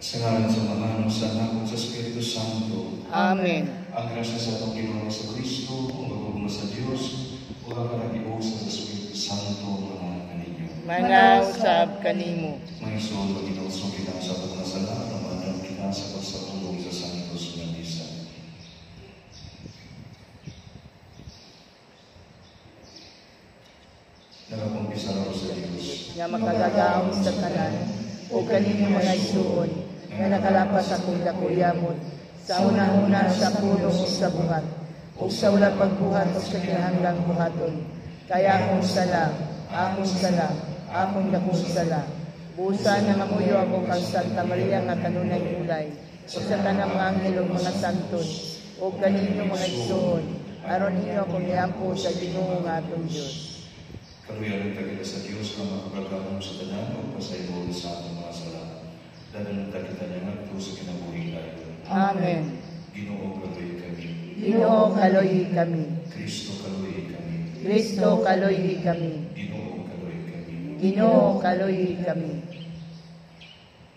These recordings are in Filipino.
Sa ngalan sa Ama, ng Anak, at sa Espiritu Santo. Amen. Ang grasya sa atong Ginoong Kristo, ang magugma sa Dios, ug ang kanagibusan sa Espiritu Santo mga kaninyo. Manausab kanimo. May soul na ginusong kita sa atong nasala, ang madam kita sa pagsatulong sa Santos nga Misa. Nagakumpisa raw sa Dios Nga makagagaon sa tanan o kanino mga isuon nga nakalapas sa kuyamot sa una-una sa puno o sa buhat o sa ulang pagbuhat o sa kinahanglang buhaton. Kaya akong sala, akong dakong sala. Busa na mamuyo ako kang Santa Maria nga kanunay ulay o sa tanang mga anghel o mga santon o kanino mga isuon aron ninyo akong niampo sa Ginoo nga atong Dios. Kaluyaran kita sa Dios na makapagkakam sa tanan o pasaybo sa atong mga sala. Danan kita niya nga sa kinabuhi tayo. Amen. Ginoo kaloy kami. Ginoo kaloy kami. Kristo kaloy kami. Kristo kaloy kami. Ginoo kaloy kami. Ginoo kaloy kami.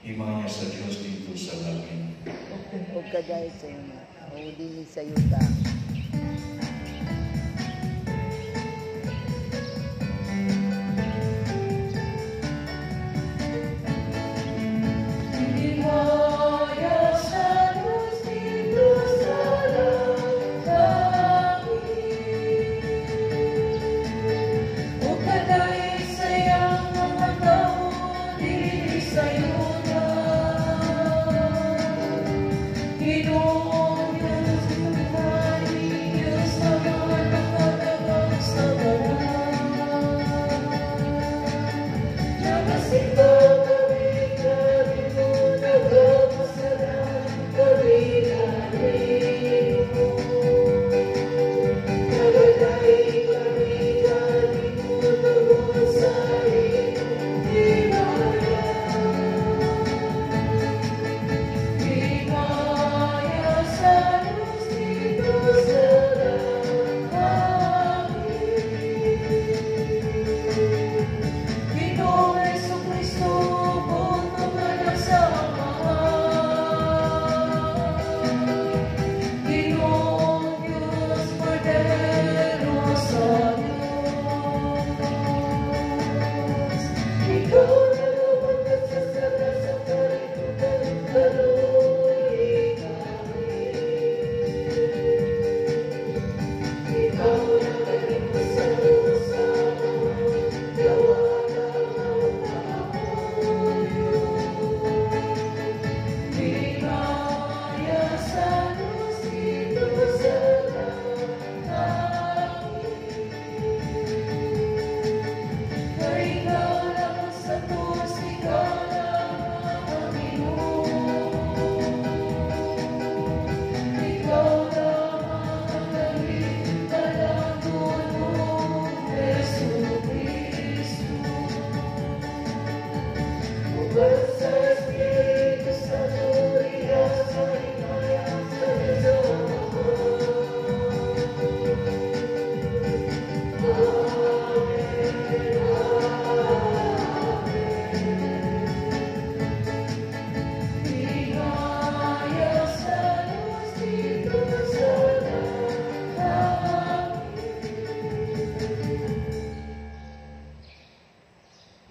Himaya sa Dios dito sa langit. O kaday sa inyo. O din sa yuta.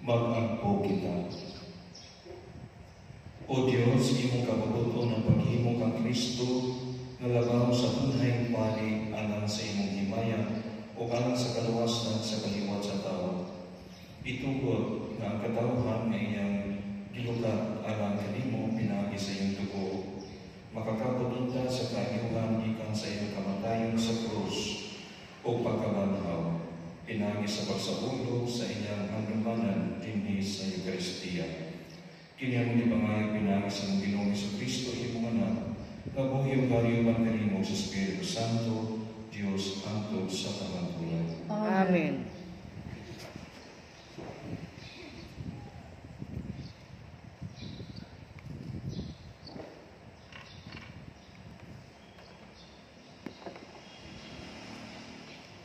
Mag-agpo kita. O Diyos, imong kabubuton ng paghimo kang Kristo, nalabaw sa unhayng pari alang sa imong himaya o alang sa kaluwasan sa kaliwat sa tao. Itugod na ang katawhan ay iyang gilukat alang kanimo pinaagi sa iyong dugo. Makakabutun ta sa kaayuhan gikan sa iyong kamatayon sa krus o pagkabanhaw. Pinagi sa pagsabulog sa iyang handumanan dinhi sa Eucharistia. Kini ang ibangay pinagi sa Ginoong Kristo imong anak, kabuhi hariuman kanimo sa Espiritu Santo, Dios hangtod sa kamatulan. Amen.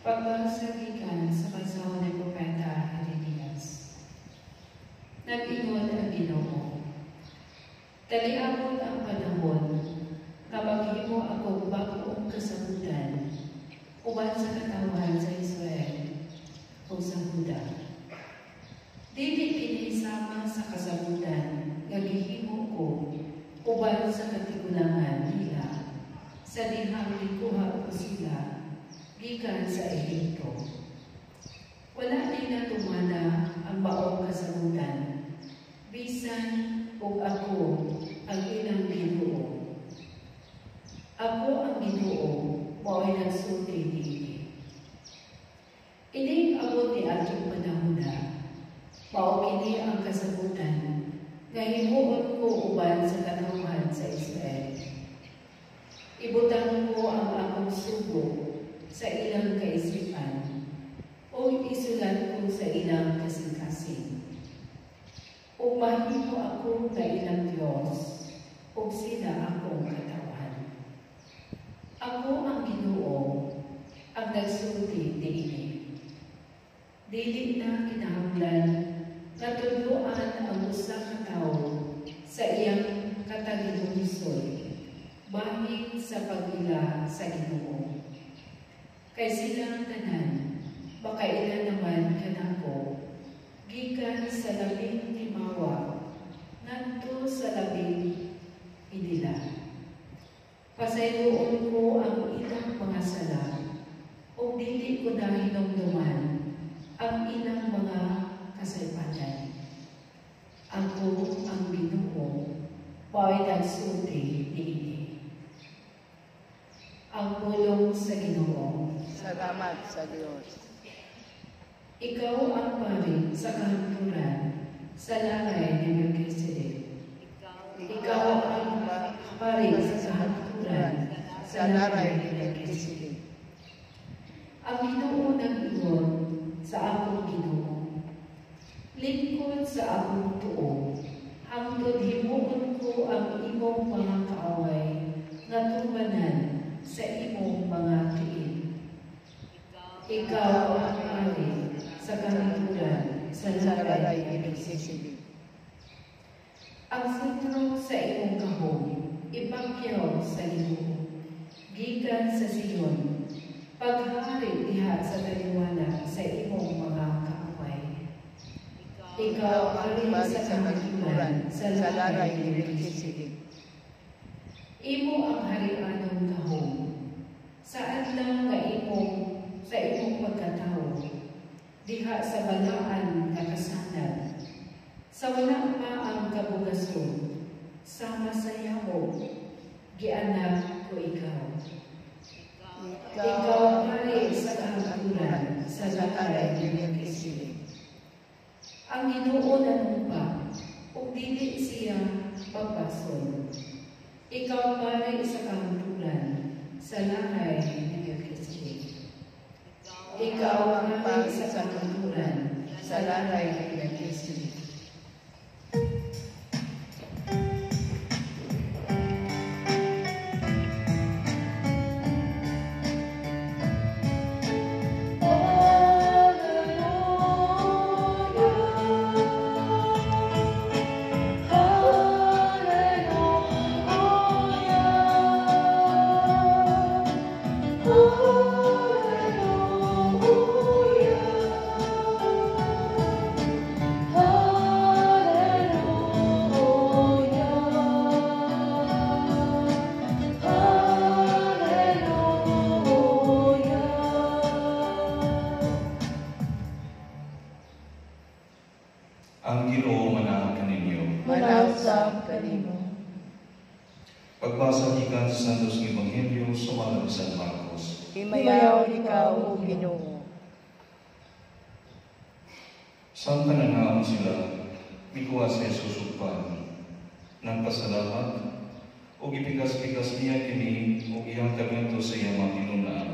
Pagbasagikan sa panahon ng Propeta. Nag-ingon ang Ginoo. Taliabot ang panahon, kabaghimo ako bagong kasabutan, uban sa katawan sa Israel o sa Huda. Dili pinisama sa kasabutan, gagihimo ko, uban sa katigulangan nila, sa dihang likuha ko sila, gikan sa Ehipto. Wala nila tumana ang baong kasabutan, bisan ug ako ang ilang Ginoo. Ako ang Ginoo, mao'y nagsulti niini. Ining abot ni atong panahon na, mao kini ang kasabutan, nga himuon ko uban sa katawhan sa Israel. Ibutang ko ang akong sugo sa ilang kaisipan, o isulat ko sa ilang kasing-kasing. Ug mahimo ako nga ilang Diyos, ug sila akong katawan. Ako ang Ginoo, ang nagsulti niini. Dili na kinahanglan nga tudloan ang usa ka tawo sa iyang katagibuhisoy, bahin sa pag-ila sa Ginoo. Kay silang tanan, makaila naman kanako, gikan sa labing timawa, ngadto sa labing idila. Pasayloon ko ang ilang mga sala, o dili ko na hinumduman ang ilang mga kasaypanan. Ako ang Ginoo, mao'y nagsulti niini. Ang pulong sa Ginoo. Salamat sa Diyos. Ikaw ang pari sa kahangturan, sa langay ni Melchizedek. Ikaw ang pari sa kahangturan, sa langay ni Melchizedek. Ang Ginoo nag-ingon sa akong Ginoo, lingkod sa akong tuo, hangtod himuon ko ang imong mga kaaway, nga tumanan sa imong mga tiil. Ikaw ang pari sa kahangturan, sa langay ni Melchizedek. Ang sentro sa imong kahon, ipakyaw sa Ginoo, gikan sa Sion, paghari diha sa taliwala sa imong mga kaaway. Ikaw ari sa kahangturan, sa langay ni Melchizedek. Imo ang harianon kahon, sa adlaw nga sa imong pagkatawo, diha sa balaan nga kasanan, sa wala pa ang kabugason, sama sa yamo, gianak ko ikaw. Ikaw pari sa kahangturan, sa langay ni Melchizedek. Ang Ginoo nanumpa, ug dili siya pagpason. Ikaw pari sa kahangturan, sa langay ni Melchizedek. Ikaw ang pari sa kahangturan, sa langay ni Melchizedek. Ang Ginoo manahan kaninyo. Manawsam kanimo. Pagbasa gikan sa Santos ng Ebanghelyo sumalang sa San Marcos. Himayaw ikaw, O Ginoo. Samtang nangaon sila, mikuha sa Jesus ugpan, nagpasalamat, o ipikas-pikas niya kini o iyang kabento sa iyang mga pinunaan.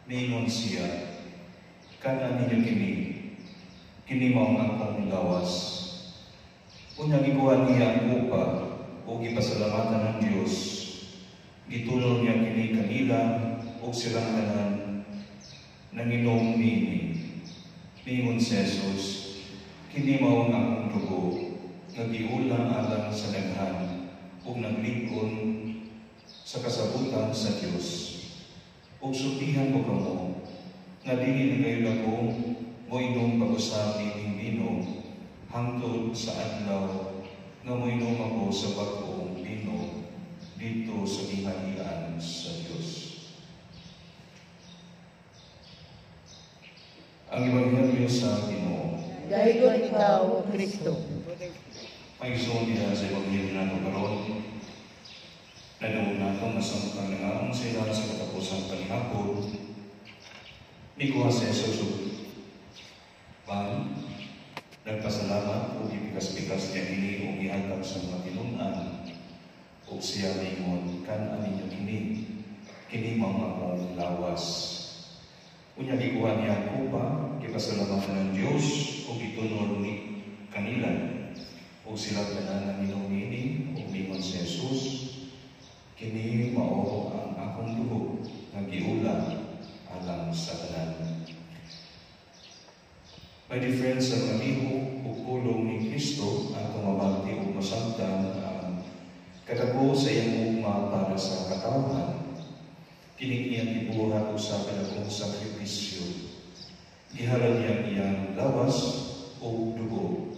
Niingon siya, kanan ninyo kini mao ang akong lawas. Unya gikuha niya ang upa o gipasalamatan ng Dios. Gitulong niya kini kanila o silang tanan nanginom niini. Niingon si Jesus, kini mao ang akong dugo nga giulang alang sa daghan ug naglig-on sa kasabutan sa Dios. Ug sultihan ko kamo nga dili na kayo dako moinom pag-usab ning bino hangtod sa adlaw nga moinom ako sa bag-ong bino dito sa gingharian sa Dios. Ang Ebanghelyo sa Ginoo. Dayon ikaw, O Kristo. May gusto nila sa Ebanghelyo nato karon. Nanood nato nga samtang nangaon sila sa katapusang panihapon. Ikuha sa Jesus nagpasalamat o ipikas-pikas niya kini o gihatag sa mga tinunan o siya lingon kan aninyo kini mga akong lawas. Unya gikuha niya kupa, gipasalamatan ng Diyos o gitunod ni kanila o sila tanan ng inumini o lingon si Jesus kini mao ang akong dugo nga giula alang sa tanan. My dear friends, ang naliho o kulong ni Kristo at tumabati o masamtan ang katago sa iyang ugma para sa katawan. Kini iyang ibuhat o sa kanakong sakripisyo. Gihalad niya iyang lawas o dugo.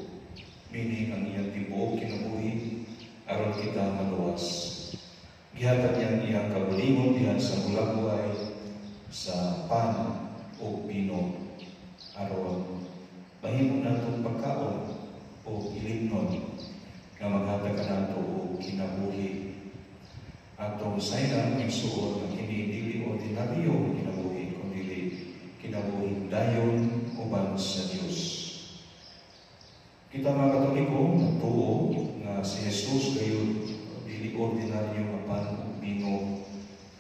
Meaning ang iyang tibuok kinabuhi aron kita maluwas. Gihatag niya iyang kabulingon dihan sa bulagway sa pan o pino aron mahimo natong pagkaon o ilimnon nga maghatag nato o kinabuhi. Atong sayang igsuon nga kini dili ordinaryo kinabuhi kundi kinabuhi dayon uban sa Dios. Kita mga Katoliko natuo nga si Jesus kayo dili ordinaryo nga pan o pino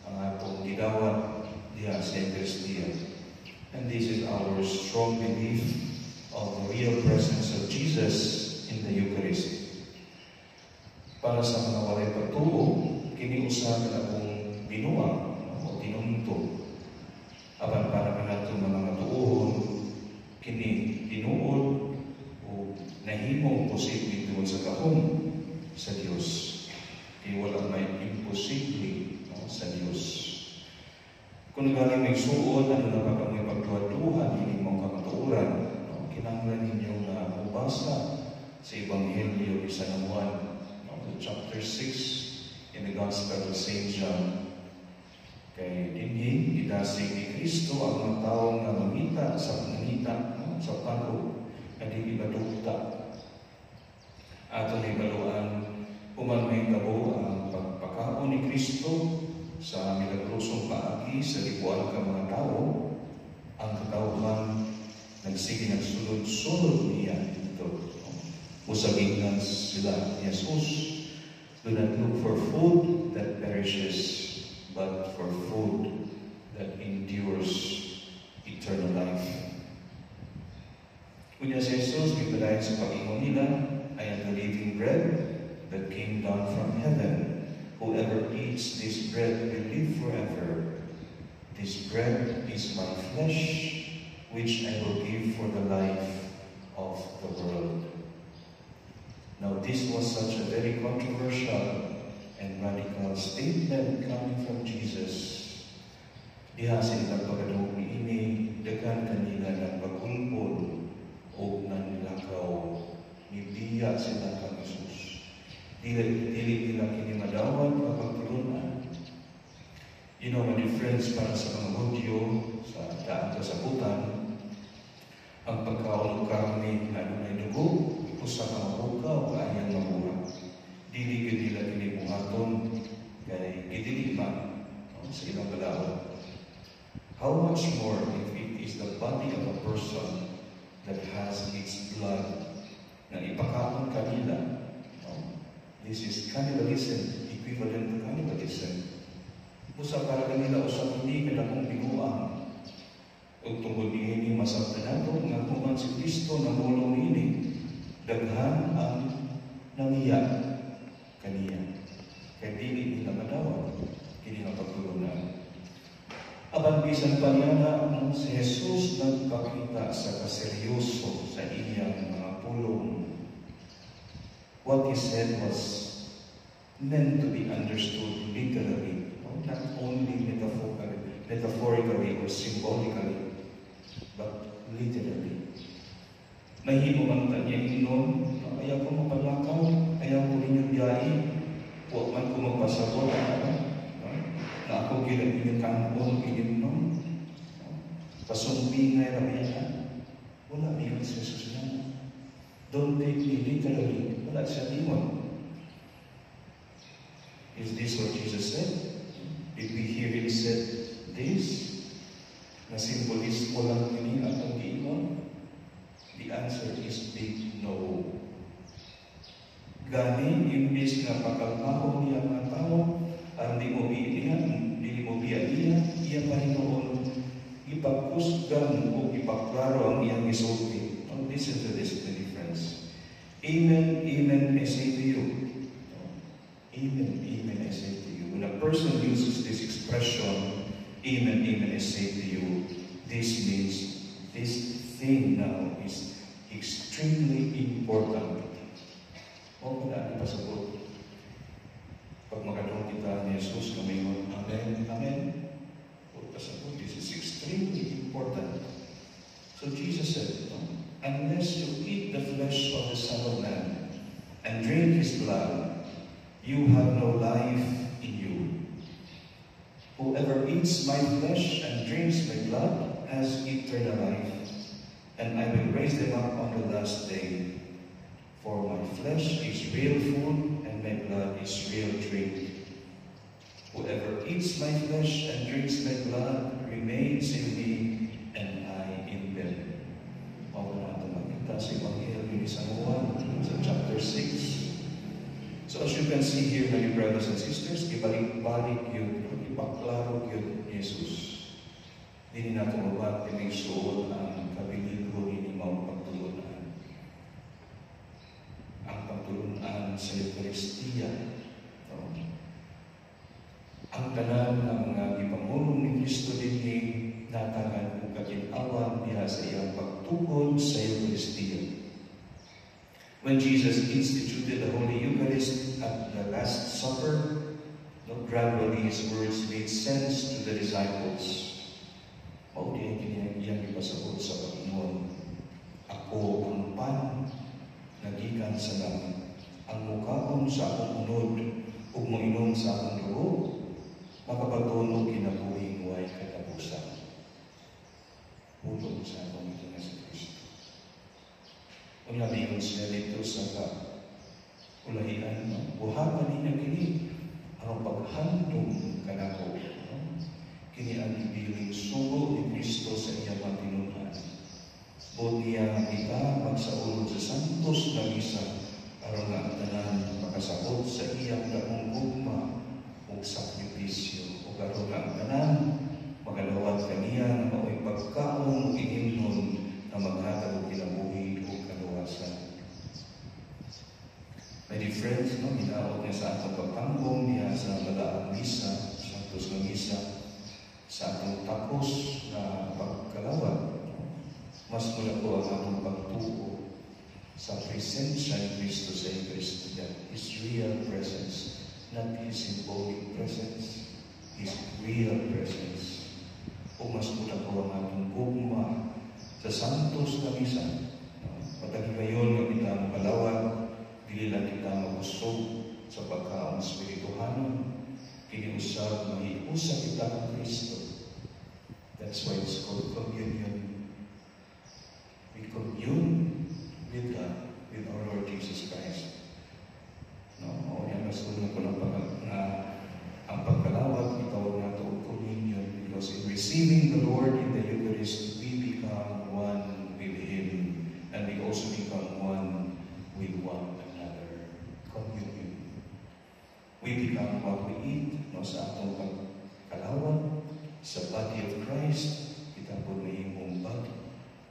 ang atong gidawat diha sa Eucharistia. And this is our strong belief of the real presence of Jesus in the Eucharist. Para sa mga walay pagtuo, kini usa ka akong binuang o tinunto. Apan para kanato mga tuohon, kini tinuod o nahimong posible tungod sa kahong sa Dios. Kaya wala may imposible sa Dios. Kung galing may suod, ano na ba kami pagtuwa-tuhan, hindi mong kamatuuran, kinanglan ninyo na mabasa sa Ebanghelyo ni San Juan, chapter 6 in the Gospel of St. John. Kay dinhi gidasig ni Kristo ang mga tao nga mangita sa pangita sa pano nga di ibadukta. Ato ni baluan human may kabo ang pagpakaon ni Kristo sa milagrosong paagi sa libuan ka mga tao. Ang katawhan nagsige nagsulod-sulod niya dito. Usagin sila ni Jesus. Do not look for food that perishes, but for food that endures eternal life. Kunya si Jesus, gipadayon sa pag-ingon nila, I am the living bread that came down from heaven. Whoever eats this bread will live forever. This bread is my flesh, which I will give for the life of the world. Now this was such a very controversial and radical statement coming from Jesus. Diha sila pagkadong ini, dagan kanila ng pagkulpol o nanilakaw, nibiya sila kang Jesus. Dili nila kinimadawat o pagtulunan. You know, my friends, para sa mga Hudyo, sa daan kasabutan, ang pagkaon ng karne na ay dugo, usa ka mabuka o ayang mabuha. Dili gid nila kinibuhaton kay gidili man sa ilang balaod. How much more if it is the body of a person that has its blood na ipakaon kanila? This is cannibalism, equivalent to cannibalism. Usa para kanila usa hindi kadakong binuang. Ug tungod niini masabtan nato nga human si Kristo namulong niini. Daghan ang nangiya kaniya. Kaya dili nila madawat, kini nga pagtulunan. Apan bisan pa niya si Jesus nagpakita sa kaseryoso sa iyang mga pulong. what he said was meant to be understood literally, not only metaphorically or symbolically, but literally. Mahimo man tanyang inon, ayaw ko mapalakaw, ayaw ko rin yung biyahe, huwag man ko magpasabot, na ako ginagin kanon, ininom, pasumbingay rabiyan, wala bigat sa Jesus na. Don't take me literally, wala siya dimon. Is this what Jesus said? Did we hear him said this? Na simbolismo lang ini atong giingon? The answer is big no. Gani, imbis nga pagkalmaho niya mga tao, ang di mo biya, iya Panginoon, ipagkusgan o ipaklaro ang iyang isulti. This is the difference. Amen, amen, I say to you. Amen, amen, I say to you. When a person uses this expression, amen, amen, I say to you, this means this thing now is extremely important. O wala na pasagot. Pag makatong kita ni Jesus, kami amen, amen. O pasagot, this is extremely important. So Jesus said, unless you eat the flesh of the Son of Man and drink his blood, you have no life in you. Whoever eats my flesh and drinks my blood has eternal life, and I will raise them up on the last day. For my flesh is real food, and my blood is real drink. Whoever eats my flesh and drinks my blood remains in me, and I in them. Mawala natin makita sa Ebanghelyo ni San Juan sa chapter 6. So as you can see here, my brothers and sisters, ibalik-balik yun, ipaklaro yun, Jesus. Dili na ito mabat, tinigsuot ang kabiligo ni mga pagtulunan. Ang pagtulunan sa Eucharistia. Ang tanan ng mga ipamulong ni Kristo din ni natagan kung kakinawan niya sa iyang pagtukod sa Eucharistia. When Jesus instituted the Holy Eucharist at the Last Supper, gradually his words made sense to the disciples. Maudi ang iyang ipasabot sa Panginoon. Ako ang pan na gikan sa langit. Ang mukhaon sa akong unod, ug moinom sa akong dugo, makapagtunog kinabuhing way katapusan. Pulong sa akong ito na si Kristo. Kung nabiyon siya dito sa ulahian, buhapan niya kini ang paghandong kanako. Kini ang ibiling sugo ni Kristo sa iyang matinunan. Bot niya nga kita magsaulog sa santos na misa aron nga ang tanan makasabot sa iyang dakong gugma o sakripisyo. O aron nga ang tanan magalawat kaniya na mao'y pagkaon o inimnon na maghatag o kinabuhi o kaluwasan. My dear friends, ginaot niya sa atong pagpambong niya sa malaang misa, santos na misa, sa atong tapos na pagkalawat. Mas mula po ang atong pagtuo sa presensya ni Kristo sa Eucharistia, His real presence, not His symbolic presence, His real presence. O mas mula po ang atong gugma sa santos na misa. Patagi ngayon nga kita makalawat, dili lang kita magusog sa pagkaon spirituhanon, kiniusap, mahiusap kita ng Kristo. That's why it's called communion. We commune with God, with our Lord Jesus Christ. O yan, nasunod ko lang ang pagkalawat, itawag na ito communion, because in receiving the Lord in the Eucharist, we become one with Him, and we also become one with one another. Communion. We become what we eat, sa atong pagkalawat, sa body of Christ, kita po na yung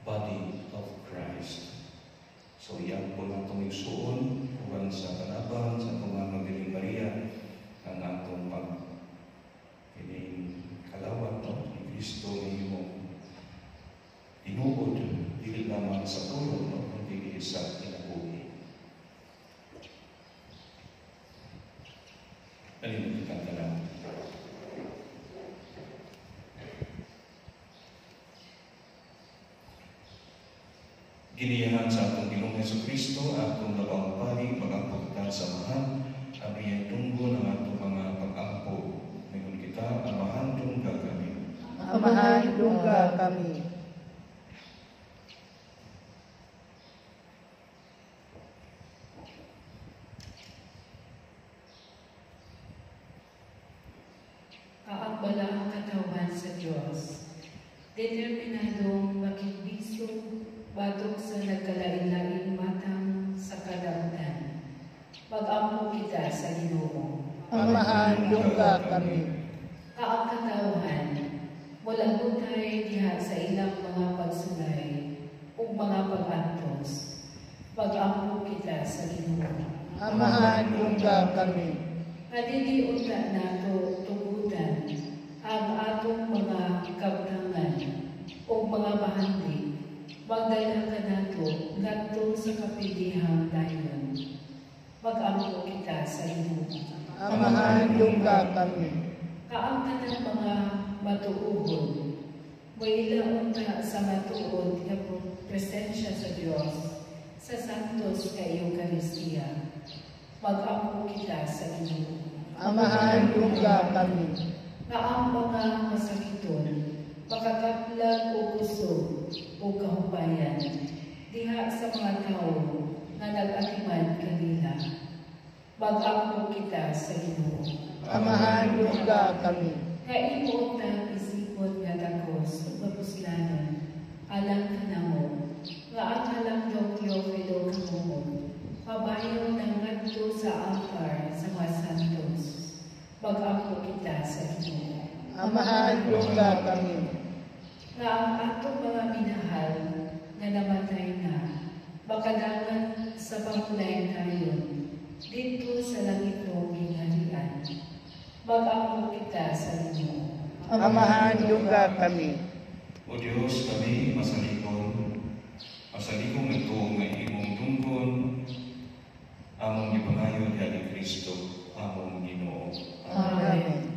body of Christ. So, iyan po na itong igsuon, kung sa kanaban, sa Tumang Magaling Maria, ang atong kalawat ni Kristo ni mo inuod, dili lamang sa tulog, kundi sa kinabuhi. Giniyahan sa atong Ginoong Jesucristo atong labang pari mag-amputan sa mahan, abiyan tunggo ng atong mga pag-ampo. Ngayon kita, amahan tungga kami. Amahan tungga kami. Kaambala ang katawan sa Diyos. Determinadong makibiso batok sa nagkalain-laing matang sa kadautan. Pag-ampo kita sa Ginoo. Amahan tungga kami. Kaang katawhan, walang butay diha sa ilang mga pagsulay ug mga pag-antos. Pag-ampo kita sa Ginoo. Amahan tungga kami. Kadiliunta nato tugutan ang atong mga kabtangan o mga bahandi. Magdala ka nato ngadto sa kapilihang dayon. Mag-ampo kita sa Ginoo. Amahan tungga kami. Kaangtan ng mga matuuhon, mailaunta sa matuod nga presensya sa Diyos sa Santos kay Eucharistia. Mag-ampo kita sa Ginoo. Amahan tungga kami. Kaang mga masakiton, makakaplag o gusto o kahubayan, diha sa mga tao na nag-atiman kanila. Mag-ampo kita sa Ginoo. Amahan tungga kami. Kaimuot na isipot nga takos o kapuslanan, alang kanamo, nga ang alang Teofilo kamumo, pabayo ng ngadto sa altar sa mga santos. Mag-ampo kita sa Ginoo. Amahan tungga kami. Nga ang atong mga minahal nga namatay na, makadangan sa pangulay tayo, dito sa langit mo gingharian. Mag-ampo kita sa Ginoo. Amahan tungga kami. O Diyos, kami masalikon ito nga imong tungkol, among ipangayon ni Kristo, among Ginoo. Amen.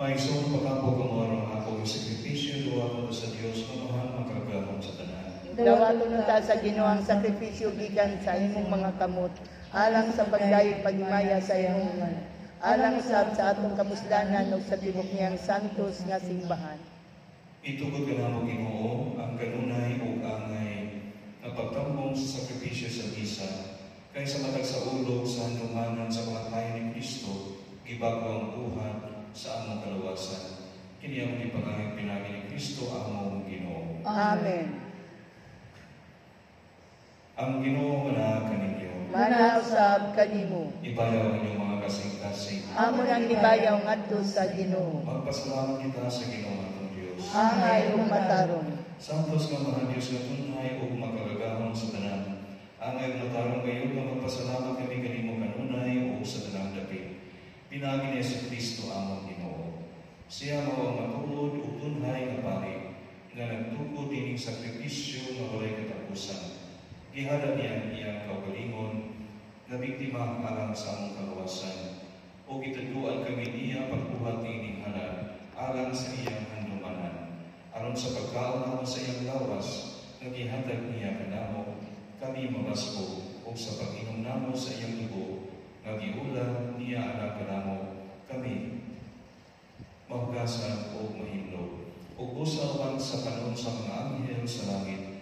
May isang pagkapo kamarang ako yung sakripisyo, duwa ko sa Diyos, kamahal magkagahong sa tanan. Dawaton ta sa Ginoo ang sakripisyo gikan sa imong mga kamot, alang sa pagdayon pagimaya sa imong ngalan, alang sa atong kapuslanan ug sa tibok niyang santos nga simbahan. Itugod ka na mo Ginoo ang kanunay o angay na pagtambong sa sakripisyo sa bisa, kay sa matag sa ulo sa handumanan sa mga tayo ni Kristo, gibago ang buhat sa among kalawasan. Kini ang ipangahit pinagi ni Kristo among Ginoo. Amen. Ang Ginoo nga kaninyo. manausab kanimo. Ibayaw inyong mga kasing-kasing. Amo nang libayaw ngadto sa Ginoo. Magpasalamat kita sa Ginoo atong Dios. Angay ug matarong. Santos nga mahal Diyos nga tunay o makagagahon sa tanan. Angay matarong kayo nga magpasalamat kami kanimo kanunay o sa tanang dapit. Pinaagi ni Jesu-Kristo among Ginoo. Siya mao ang matuod o tunay nga pari nga nagtukod dining sakripisyo nga walay katapusan. Gihada niya iyang kaugalingon na biktima alang sa among kaluwasan. O gituduan kami niya pagbuhat ining halal alang sa iyang handumanan. Aron sa pagkaon sa iyang lawas, nagihatag niya kanamo kami mabasko o sa pag-inom namo sa iyang dugo, nagiulang niya anak kanamo kami mahugasan o mahimlog. O usawan sa kanon sa mga anghel sa langit.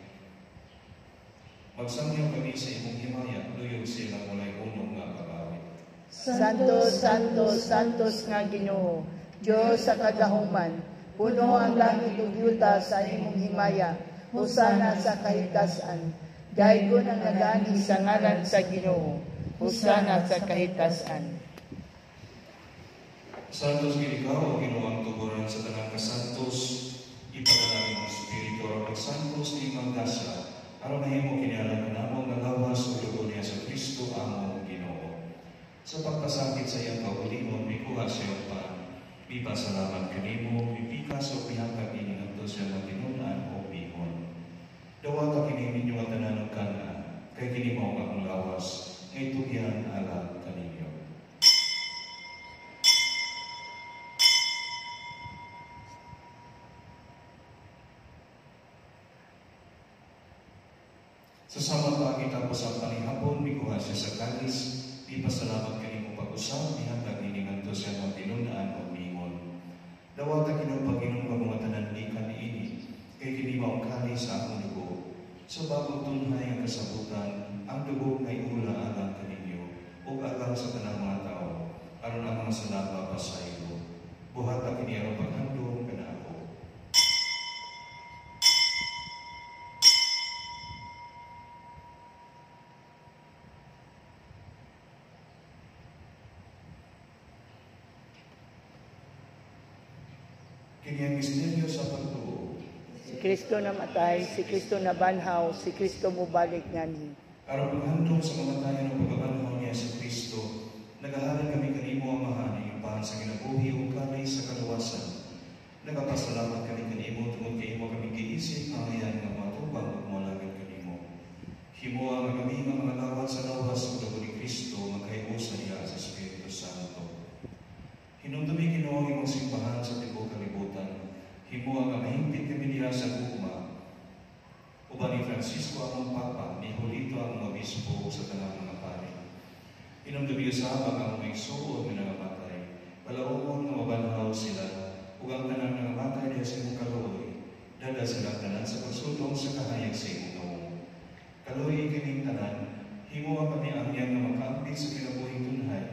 Magsangyaw kami sa imong himaya, luyog silang walay unong nga kabawit. Santos, Santos, Santos nga Ginoo, Diyos sa kagahuman, puno ang langit ug yuta sa imong himaya, husana sa kahitasan. Daygon ang nagani sa ngalan sa Ginoo, husana sa kahitasan. Santos gid ikaw, o Ginoo ang tuguran sa tanang kasantos, ipadalangin ang Espiritu o pagsantos ni Magdasa, aron mahimo kinialam kanamo nga lawas o dugo niya sa Kristo among Ginoo. Sa pagpasakit sa iyang kaugalingon, mikuha sa iyong paan. Ipasalamat kanimo, ipikas o pihangkag ini ngadto sa matinunan o bihon. Dawata kini ninyo ang tanan ug kana, kay kini mao ang lawas, ngay tugyan alang kaninyo. Sa sama pa kita po sa panihapon, mikuha siya sa kalis, ipasalamat kanimo pag-usap, ihatag ini ngadto sa matinunan o bihon. Dawata kinong Panginoon pagmatanan ni kaniini, kay kini mao kalis sa akong dugo. Sa bagong tunhay ang kasabutan, ang dugo ngay ula alang kaninyo, o alang sa tanang mga tao, aron ang mga salaba pasayo. Buhata kini aron paghandom kanako. Kini ang misteryo sa pagtuo. Si Kristo namatay, si Kristo nabanhaw, si Kristo mubalik ngani. Aron paghandom sa mga tayo ng pagkabanhaw niya sa Kristo, nagaharan kami kanimo Amahan, iupahan sa kinabuhi o kalay sa kaluwasan. Nagapasalamat kami kanimo tungod kay imo kami giisip ayan nga matubang ug malagad kanimo. Himuha nga kami nga mga lawat sa lawas sa dugo ni Kristo magkayusa niya sa Espiritu Santo. Hinumdumi Ginoo imong simbahan sa tibuok kalibutan. Himuha nga mahimpit kami diha sa gugma. Uban ni Francisco among Papa, ni Julito ang obispo sa tanang mga pari. Hinumdumi usab ang mga igsuon nga nangamatay. Palaumon nga mabanhaw sila, ug ang tanang nangamatay diha sa imong kaluoy. Dada sila tanan sa pagsulong sa kahayag sa imong gawon. Kaluoy kining tanan, himuha kami ang iyang nga makaambit sa kinabuhing tunhay.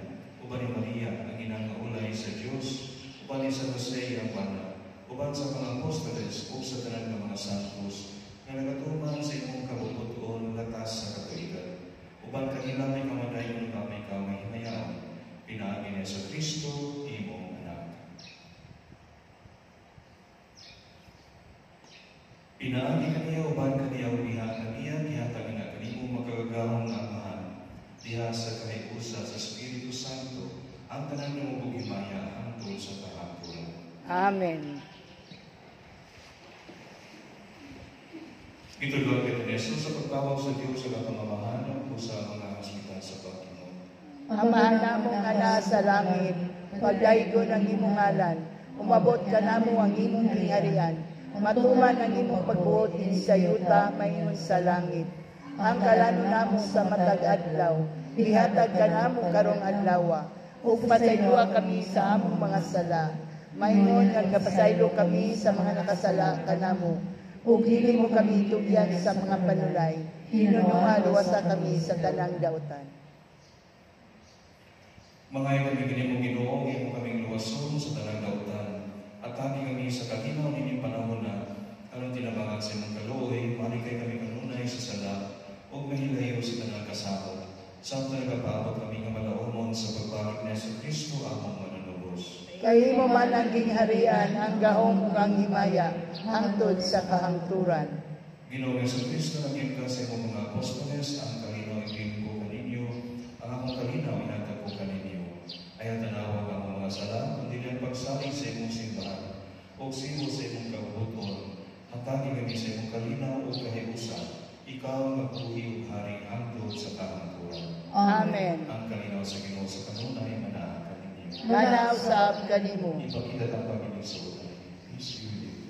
Uban ni Maria, ang inang ulay sa Diyos, uban ni San Jose ang bana, uban sa mga apostoles o sa tanan ng mga santos, na nagatuman sa imong kabubuton latas sa katuligan. Uban kanila may kamadayon na may kamay-himayaan, pinaagi niya sa Kristo, imong anak. Pinaagi kaniya, uban kaniya, ubiha kaniya, gihatag na kanimo magkagagahong Amahan, diha sa kahigusa sa Espiritu Santo, ang tanan ng himaya hangtod sa kahapon. Amen. Gitulungan kita ni Jesus sa pagtawag sa Diyos sa kapamamahan o sa mga hospital sa Panginoon. Amahan namong ana sa langit, pagdaygon ang imong ngalan, umabot ka namo ang imong kingharian, matuman ang imong pagbuot dinhi sa yuta maingon sa langit. Ang kalano namo sa matag adlaw, ihatag ka namo karong adlaw, ug pasayloa kami sa among mga sala. Maingon nga kapasaylo kami sa mga nakasala kanamo, ug dili mo kami tugyan sa mga panulay. Hinununga luwasa kami sa tanang dautan. Mangay kami kanimo Ginoo, imo kaming luwason sa tanang dautan. At kami sa katinaw nining panahon na aron tinabangan sa imong kaluoy, malikay kami kanunay sa sala ug mahilayo sa tanang kasakop. Samtang nagapaabot kami nga malaumon sa pagbalik ni Yesu Kristo among manunubos. Kay mo man ang gingharian, ang gahom ug ang himaya, hangtod sa kahangturan. Ginoong Yesu Kristo, naging ka sa imong mga apostoles, ang kalinaw ibigin ko kaninyo, ang akong kalinaw inatag ko kaninyo. Ayaw tanawag ang mga sala, kundi ang pagsalig sa imong simbahan, o simo sa imong kabuton, hatagi kami sa imong kalinaw o kahiusan, ikaw ang magpuhi ug hari hangtod sa kahangturan. Amen. Ang kalinaw sa Ginoo sa kanunay manaa kaninyo. Manausap kanimo. Ipakita ang Panginoon sa utay. Peace be with you.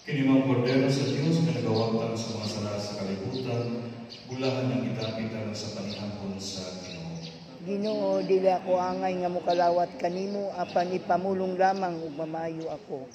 Kinimang kordero sa Diyos na nagawagtan sa mga sala sa kalibutan, bulahan ng itapitan sa panihapon sa Ginoo. Ginoo, dili ako angay nga mokalawat kanimo, apan ipamulong lamang ug mamayo ako.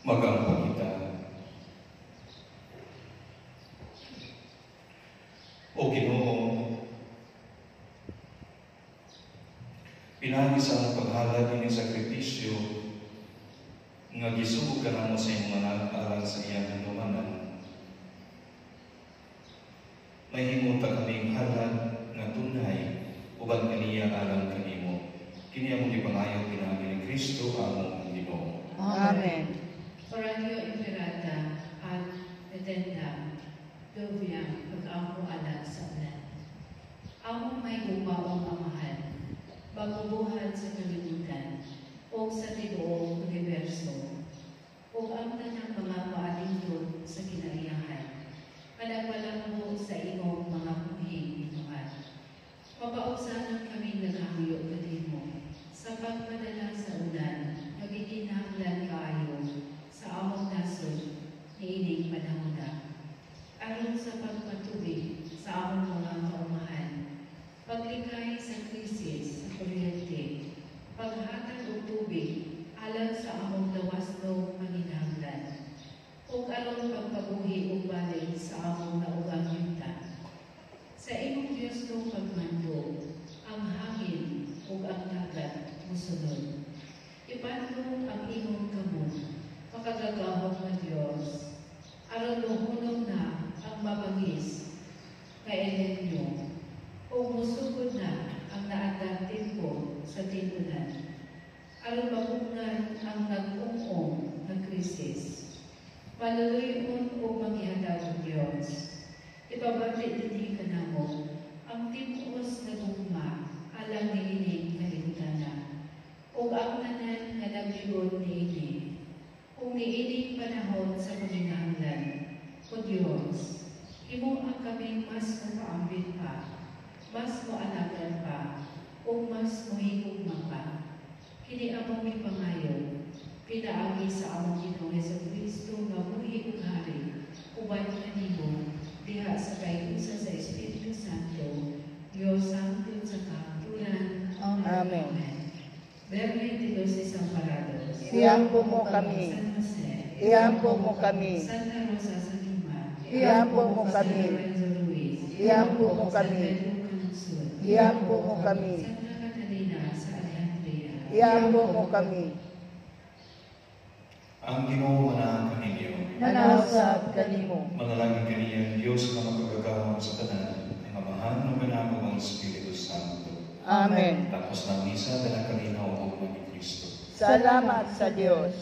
Magampo kita. O Ginoo, pinagi sa among paghalad ini sakripisyo nga gisubok ka namo sa imong anak alang sa iyang hanumanan. Mahimo ta kaming halad nga tunay uban kaniya alang kanimo. Kini among gipangayo pinagi ni Kristo among Ginoo. Amen. Oratio imperata ad edenda doviam pag-amo anak sa ulan. Among may gumaong amahan, magbubuhat sa kalibutan o sa tibuong universo o ang tanang mga maalingtod sa kinaiyahan. Managpalango sa imong mga buhing inuan. Mapausanan kami naghahuyo kanimo sa pagpadala sa ulan na gikinahanglan kaayo sa among nasod niining panahon na. Aron sa pagpatubig sa among mga kaumahan, paglikay sa krisis sa kuryente, paghatag og tubig alang sa among lawasnong manginahanglan, ug aron pagpabuhi og balik sa among naugang yuta. Sa imong Dios nung pagmando, ang hangin ug ang dagat musunod. Ipadlong ang imong kamot, makagagahong na Dios, aron luhunog na ang mabangis nga elenyo, o musugod na ang naandang tempo sa tinulan, aron mapungan ang nag-ungong na krisis. Paluloyon o maghihatag ng Diyos. Ibabati din ka na mo ang timos na gugma alang niining kalibutana. O ang tanan nga nagligod niini. O niining panahon sa paginahanglan. O Diyos, imo ang kaming mas mapaambit pa, mas maalagan pa, o mas mahigugma pa. Kini among ipangayo, pinaagi sa among Ginoong Jesucristo nga buhi ug hari, uban kanimo, diha sa kayusa sa Espiritu Santo, Dios Santo sa kahatulan. Amen. Verme de los Desamparados. Iampo mo kami. San Jose. Iampo mo kami. Santa Rosa sa Lima. Iampo mo kami. San Lorenzo Luis. Iampo mo San kami. Pedro Calungsod. Iampo mo kami. Santa Catalina sa Alejandria. Iampo mo kami. Ang Ginoo manahan kaninyo. Nanawsab kanimo. Manalangin kaniya ang Diyos na makagagahon sa tanan, ang amahan ng ganamo ng Espiritu Santo. Amen. Tapos ng misa, dala kanina o ni Kristo. Salamat sa Diyos.